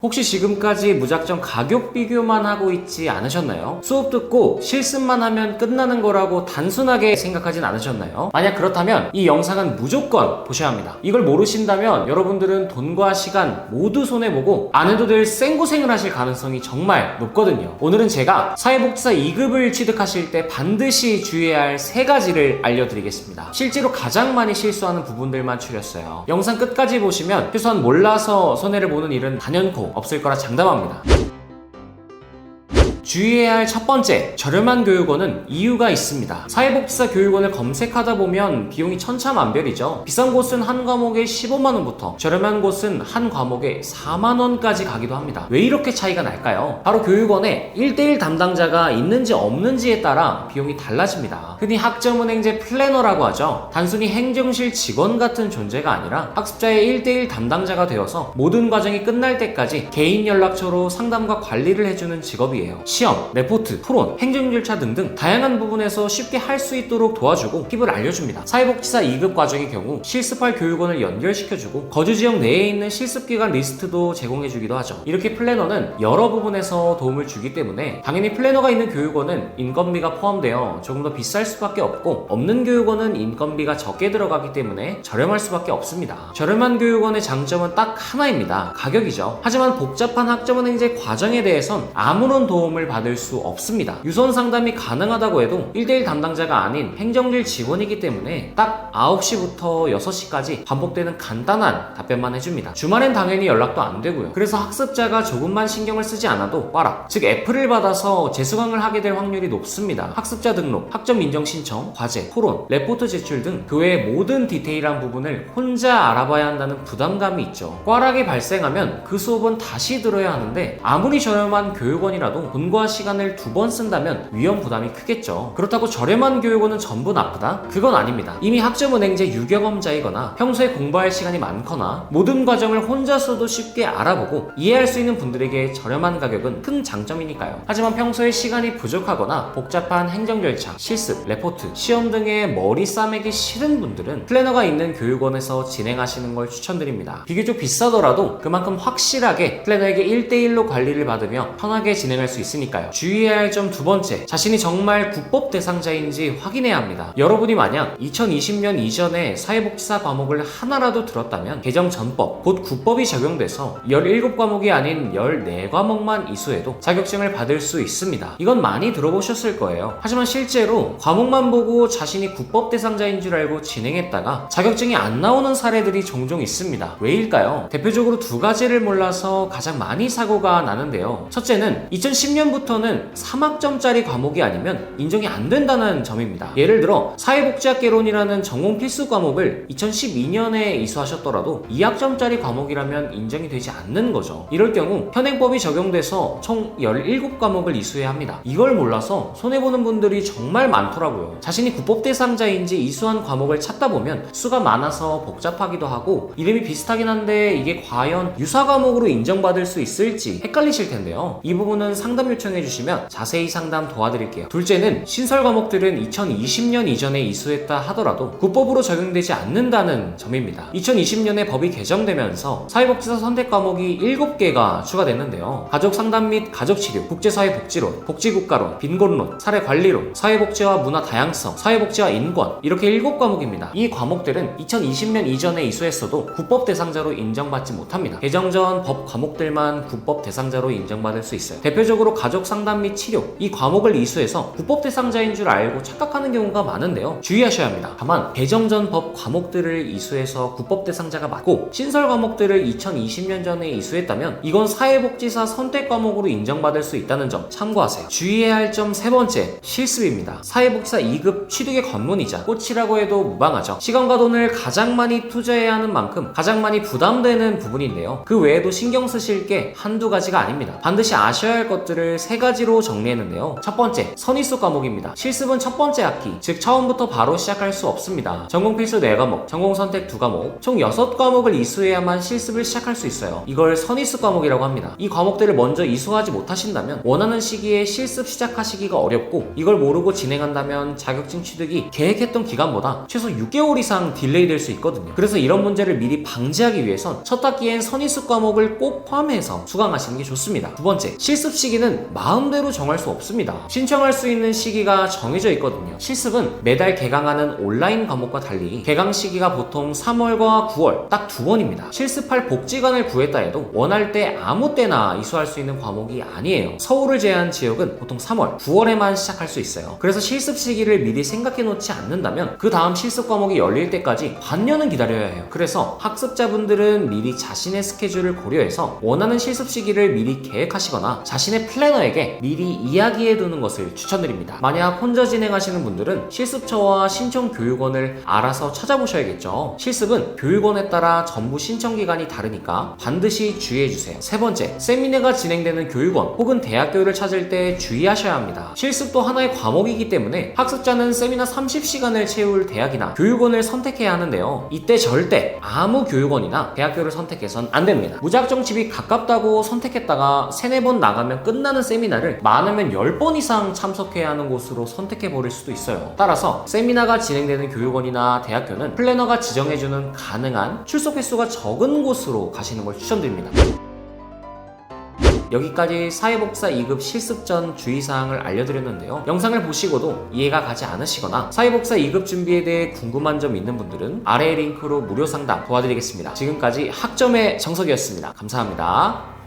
혹시 지금까지 무작정 가격 비교만 하고 있지 않으셨나요? 수업 듣고 실습만 하면 끝나는 거라고 단순하게 생각하진 않으셨나요? 만약 그렇다면 이 영상은 무조건 보셔야 합니다. 이걸 모르신다면 여러분들은 돈과 시간 모두 손해보고 안 해도 될 생고생을 하실 가능성이 정말 높거든요. 오늘은 제가 사회복지사 2급을 취득하실 때 반드시 주의해야 할 3가지를 알려드리겠습니다. 실제로 가장 많이 실수하는 부분들만 추렸어요. 영상 끝까지 보시면 최소한 몰라서 손해를 보는 일은 단연코 없을 거라 장담합니다. 주의해야 할 첫 번째, 저렴한 교육원은 이유가 있습니다. 사회복지사 교육원을 검색하다 보면 비용이 천차만별이죠. 비싼 곳은 한 과목에 15만원부터 저렴한 곳은 한 과목에 4만원까지 가기도 합니다. 왜 이렇게 차이가 날까요? 바로 교육원에 1대1 담당자가 있는지 없는지에 따라 비용이 달라집니다. 흔히 학점은행제 플래너라고 하죠. 단순히 행정실 직원 같은 존재가 아니라 학습자의 1대1 담당자가 되어서 모든 과정이 끝날 때까지 개인 연락처로 상담과 관리를 해주는 직업이에요. 시험, 레포트, 토론, 행정 절차 등등 다양한 부분에서 쉽게 할 수 있도록 도와주고 팁을 알려줍니다. 사회복지사 2급 과정의 경우 실습할 교육원을 연결시켜주고 거주지역 내에 있는 실습기관 리스트도 제공해주기도 하죠. 이렇게 플래너는 여러 부분에서 도움을 주기 때문에 당연히 플래너가 있는 교육원은 인건비가 포함되어 조금 더 비쌀 수밖에 없고, 없는 교육원은 인건비가 적게 들어가기 때문에 저렴할 수밖에 없습니다. 저렴한 교육원의 장점은 딱 하나입니다. 가격이죠. 하지만 복잡한 학점은행제 과정에 대해선 아무런 도움을 받을 수 없습니다. 유선 상담이 가능하다고 해도 1대1 담당자가 아닌 행정실 직원이기 때문에 딱 9시부터 6시까지 반복되는 간단한 답변만 해줍니다. 주말엔 당연히 연락도 안 되고요. 그래서 학습자가 조금만 신경을 쓰지 않아도 꽈락, 즉 F를 받아서 재수강을 하게 될 확률이 높습니다. 학습자 등록, 학점 인정 신청, 과제, 토론, 레포트 제출 등 그 외의 모든 디테일한 부분을 혼자 알아봐야 한다는 부담감이 있죠. 꽈락이 발생하면 그 수업은 다시 들어야 하는데 아무리 저렴한 교육원이라도 돈과 시간을 2번 쓴다면 위험 부담이 크겠죠. 그렇다고 저렴한 교육원은 전부 나쁘다? 그건 아닙니다. 이미 학점은행제 유경험자이거나 평소에 공부할 시간이 많거나 모든 과정을 혼자서도 쉽게 알아보고 이해할 수 있는 분들에게 저렴한 가격은 큰 장점이니까요. 하지만 평소에 시간이 부족하거나 복잡한 행정 절차, 실습, 레포트, 시험 등의 머리 싸매기 싫은 분들은 플래너가 있는 교육원에서 진행하시는 걸 추천드립니다. 비교적 비싸더라도 그만큼 확실하게 플래너에게 1대1로 관리를 받으며 편하게 진행할 수 있으니까요. 주의해야 할 점 2번째, 자신이 정말 국법 대상자인지 확인해야 합니다. 여러분이 만약 2020년 이전에 사회복지사 과목을 하나라도 들었다면 개정 전법, 곧 국법이 적용돼서 17과목이 아닌 14과목만 이수해도 자격증을 받을 수 있습니다. 이건 많이 들어보셨을 거예요. 하지만 실제로 과목만 보고 자신이 국법 대상자인 줄 알고 진행했다가 자격증이 안 나오는 사례들이 종종 있습니다. 왜일까요? 대표적으로 2가지를 몰라서 가장 많이 사고가 나는데요. 첫째는 2010년부터는 3학점짜리 과목이 아니면 인정이 안 된다는 점입니다. 예를 들어 사회복지학개론이라는 전공 필수 과목을 2012년에 이수하셨더라도 2학점짜리 과목이라면 인정이 되지 않는 거죠. 이럴 경우 현행법이 적용돼서 총 17과목을 이수해야 합니다. 이걸 몰라서 손해보는 분들이 정말 많더라고요. 자신이 국법 대상자인지 이수한 과목을 찾다 보면 수가 많아서 복잡하기도 하고 이름이 비슷하긴 한데 이게 과연 유사 과목으로 인정받을 수 있을지 헷갈리실 텐데요. 이 부분은 상담 요청해 주시면 자세히 상담 도와드릴게요. 둘째는 신설 과목들은 2020년 이전에 이수했다 하더라도 국법으로 적용되지 않는다는 점입니다. 2020년에 법이 개정되면서 사회복지사 선택 과목이 7개가 추가됐는데요. 가족상담 및 가족치료, 국제사회복지론, 복지국가론, 빈곤론, 사례관리론, 사회복지와 문화 다양성, 사회복지와 인권, 이렇게 7과목입니다. 이 과목들은 2020년 이전에 이수했어도 국법 대상자로 인정받지 못합니다. 개정 전 법 과목들만 국법 대상자로 인정받을 수 있어요. 대표적으로 가족상담 및 치료, 이 과목을 이수해서 국법 대상자인 줄 알고 착각하는 경우가 많은데요. 주의하셔야 합니다. 다만 개정 전 법 과목들을 이수해서 국법 대상자가 맞고 신설 과목들을 2020년 전에 이수했다면 이건 사회복지사 선택 과목으로 인정받을 수 있다는 점 참고하세요. 주의해야 할 점 3번째, 실습입니다. 사회복지사 2급 취득의 관문이자 꽃이라고 해도 무방하죠. 시간과 돈을 가장 많이 투자해야 하는 만큼 가장 많이 부담되는 부분인데요. 그 외에도 신경 쓰실 게 한두 가지가 아닙니다. 반드시 아셔야 할 것들을 세 가지로 정리했는데요. 첫 번째, 선의수 과목입니다. 실습은 첫 번째 학기, 즉 처음부터 바로 시작할 수 없습니다. 전공 필수 4과목, 전공 선택 2과목, 총 6과목을 이수해야만 실습을 시작할 수 있어요. 이걸 선의수 과목이라고 합니다. 이 과목들을 먼저 이수하지 못하신다면 원하는 시기에 실습 시작하시기가 어렵고, 이걸 모르고 진행한다면 자격증 취득이 계획했던 기간보다 최소 6개월 이상 딜레이 될 수 있거든요. 그래서 이런 문제를 미리 방지하기 위해선 첫 학기엔 선의수 과목을 꼭 포함해서 수강하시는 게 좋습니다. 두 번째, 실습 시기는 마음대로 정할 수 없습니다. 신청할 수 있는 시기가 정해져 있거든요. 실습은 매달 개강하는 온라인 과목과 달리 개강 시기가 보통 3월과 9월 딱 2번입니다. 실습할 복지관을 구했다 해도 원할 때 아무 때나 이수할 수 있는 과목이 아니에요. 서울을 제외한 지역은 보통 3월, 9월에만 시작할 수 있어요. 그래서 실습 시기를 미리 생각해 놓지 않는다면 그 다음 실습 과목이 열릴 때까지 반년은 기다려야 해요. 그래서 학습자분들은 미리 자신의 스케줄을 고려해서 원하는 실습 시기를 미리 계획하시거나 자신의 플래너에게 미리 이야기해 두는 것을 추천드립니다. 만약 혼자 진행하시는 분들은 실습처와 신청 교육원을 알아서 찾아보셔야겠죠. 실습은 교육원에 따라 전부 신청 기간이 다르니까 반드시 주의해 주세요. 세 번째, 세미나가 진행되는 교육원 혹은 대학교를 찾을 때 주의하셔야 합니다. 실습도 하나의 과목이기 때문에 학습자는 세미나 30시간을 채울 대학이나 교육원을 선택해야 하는데요. 이때 절대 아무 교육원이나 대학교를 선택해선 안 됩니다. 무작정 집이 가깝다고 선택했다가 3-4번 나가면 끝나는 세미나를 많으면 10번 이상 참석해야 하는 곳으로 선택해버릴 수도 있어요. 따라서 세미나가 진행되는 교육원이나 대학교는 플래너가 지정해주는 가능한 출석 횟수가 적은 곳으로 가시는 걸 추천드립니다. 여기까지 사회복사 2급 실습 전 주의사항을 알려드렸는데요. 영상을 보시고도 이해가 가지 않으시거나 사회복사 2급 준비에 대해 궁금한 점 있는 분들은 아래 링크로 무료 상담 도와드리겠습니다. 지금까지 학점의 정석이었습니다. 감사합니다.